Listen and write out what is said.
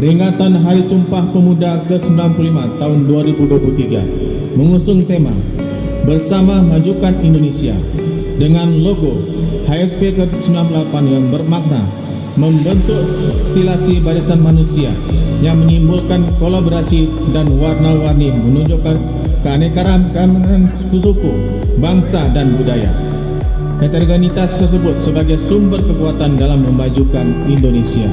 Peringatan Hari Sumpah Pemuda ke-95 tahun 2023 mengusung tema Bersama Majukan Indonesia dengan logo HSP ke-98 yang bermakna membentuk stilasi barisan manusia yang menimbulkan kolaborasi dan warna-warni menunjukkan keanekaragaman suku, bangsa dan budaya. Heterogenitas tersebut sebagai sumber kekuatan dalam memajukan Indonesia.